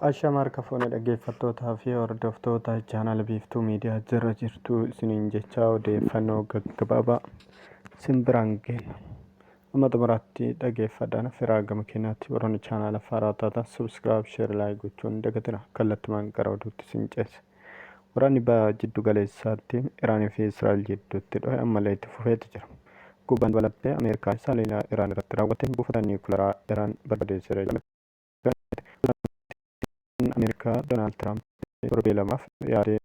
Ashamarka foonee dhaggeeffattootaa fi hordoftoota chaanal biiftuu miidiyaa jira jirtu isiniin jechaa odeeffannoo gaggabaabaa simbiraan geenya. Amma xumuraatti dhaggeeffadhaan firaa gama keenyaatti warroonni chaanala faaraa taatan subscribe share laayik gochuun dagatina kallattumaan gara oduutti isin ceesse. Waraanni baha jiddu galeessaatti Iraanii fi Israa'el jidduutti dhohe ammallee itti fufeetti jira. Gubbaan balattee Ameerikaan saalina Iraan irratti raawwateen buufata niikuleeraa Iraan barbadeessee jira. Ameerikaa Doonaald Tiraamp torbee lamaaf yaadee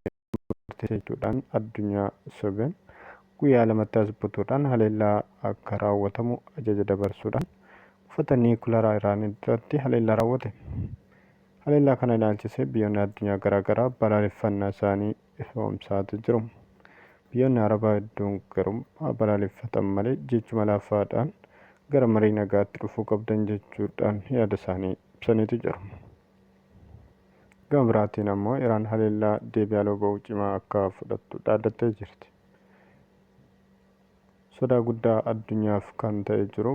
murteessuudhaan addunyaa sobeen guyyaa lamatti as butuudhaan haleellaa akka raawwatamu ajaja dabarsuudhaan buufata niikuleeraa Iraan irratti haleellaa raawwate. Haleellaa kana ilaalchisee biyyoonni addunyaa garaagaraa balaaleffannaa isaanii ifoomsaatu jiru. Biyyoonni Arabaa hedduun garuu balaaleffatan malee jechuma laafaadhaan gara marii nagaatti dhufuu qabdan jechuudhaan yaada isaanii ibsaniitu jiru. Gama biraatiin ammoo Iraan haleellaa deebi'aa ba'uu cimaa akka fudhattu dhaadattee jirti. Sodaa guddaa addunyaaf kan ta'e jiru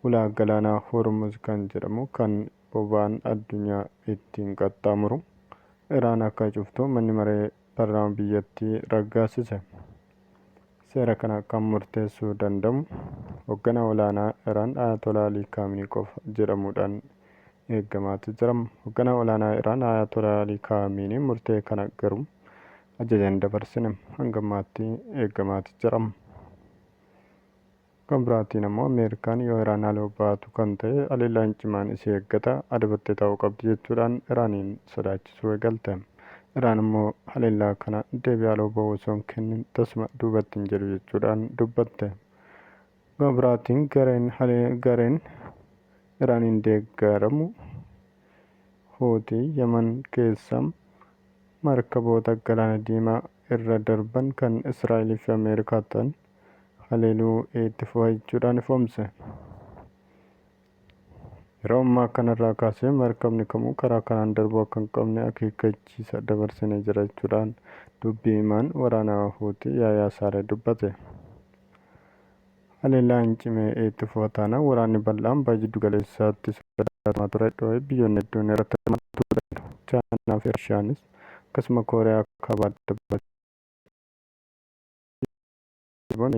ulaa galaanaa Hormuz kan jedhamu kan boba'aan addunyaa ittiin qaxxaamuru Iraan akka cuftu manni maree paarlaamaa biyyattii raggaasise. Seera kana kan murteessuu danda'u hoogganaa olaanaa Iraan Ayatollah Ali Khamenei qofa jedhamuudhaan eeggamaatu jira. Hoogganaa olaanaa Iraan Ayatollah Ali Khamenei murtee kana garuu ajaja hin dabarsine hanga ammaatti eeggamaatu jira. Kan biraatiin ammoo Ameerikaan yoo Iraan haaloo baatu kan ta'e haleellaan cimaan isii eeggata adabattee taa'uu qabdi jechuudhaan Iraaniin sodaachisuu eegalte. Iraan immoo haleellaa kana deebii haaloo ba'uu osoo hin kennin tasuma duubatti hin jedhu jechuudhaan dubbatte. Gama biraatiin gareen Iraaniin deeggaramu Huutii Yemen keessa markaboota galaana diimaa irra darban kan Israa'elii fi Ameerikaa ta'an haleeluu itti fufa jechuudhaan ifoomse. Yeroo ammaa kanarraa kaasee markabni kamuu karaa kanaan darbuu akka hin qabne akeekkachiisa dabarsinee jira jechuudhaan dubbii himaan waraanaa Huutii Yahyaa Saaree dubbate. Haleellaan cimee itti fufa taanaan waraanni bal'aan baha jiddu galeessaatti sodaatamaa ture dhohe biyyoonni hedduun irratti hirmaachuu danda'u. Chaayinaa fi Raashiyaanis akkasuma Kooriyaa kaabaa dabalatee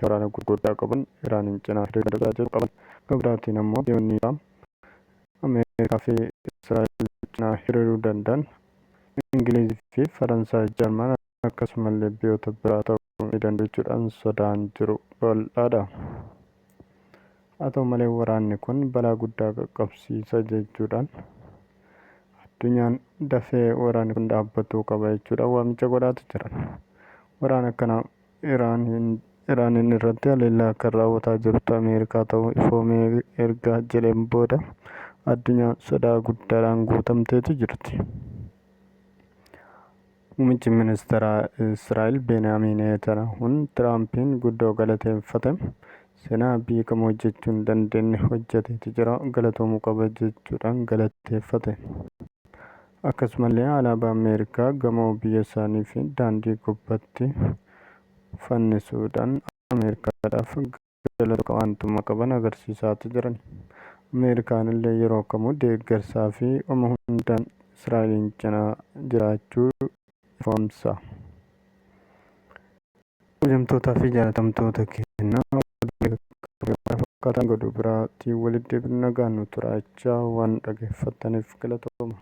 waraana gurguddaa qaban Iraaniin cinaa hiriira jiru qaban. Gama biraatiin ammoo biyyoonni Ameerikaa fi Israa'el cinaa hiriiruu danda'an Ingilizii fi Faransaay, Jarman akkasumallee biyyoota biraa ta'uu ni danda'u jechuudhaan sodaan jiru bal'aadha. Haa ta'u malee waraanni kun balaa guddaa qaqqabsiisa jechuudhaan addunyaan dafee waraanni kun dhaabbatuu qaba jechuudhaan waamicha godhaatu jira. Waraana kana Iraaniin irratti haleellaa kan raawwataa jirtu Ameerikaa ta'uu ifoomee erga jedheen booda addunyaan sodaa guddaadhaan guutamteetu jirti. Muummichi ministeeraa Israa'el Beniyaamin Netanyahuun Tiraampiin guddoo galateeffate. Seenaa biyyi kamuu hojjechuu hin dandeenye hojjeteetu jira galatoomuu qaba jechuudhaan galateeffate. Akkasumallee alaabaa Ameerikaa gamoo biyya isaanii fi daandii gubbaatti fannisuudhaan Ameerikaadhaaf galata qabaantummaa qaban agarsiisaatu jiran. Ameerikaan illee yeroo kamuu deeggarsaa fi oma hundaan Israa'eliin cinaa jiraachuu ifoomsa. Kabajamtootaa fi jaalatamtoota keenyaa fakkaataan godhuu biraatiin walitti nagaan nu turachaa waan dhaggeeffattaniif galatooma.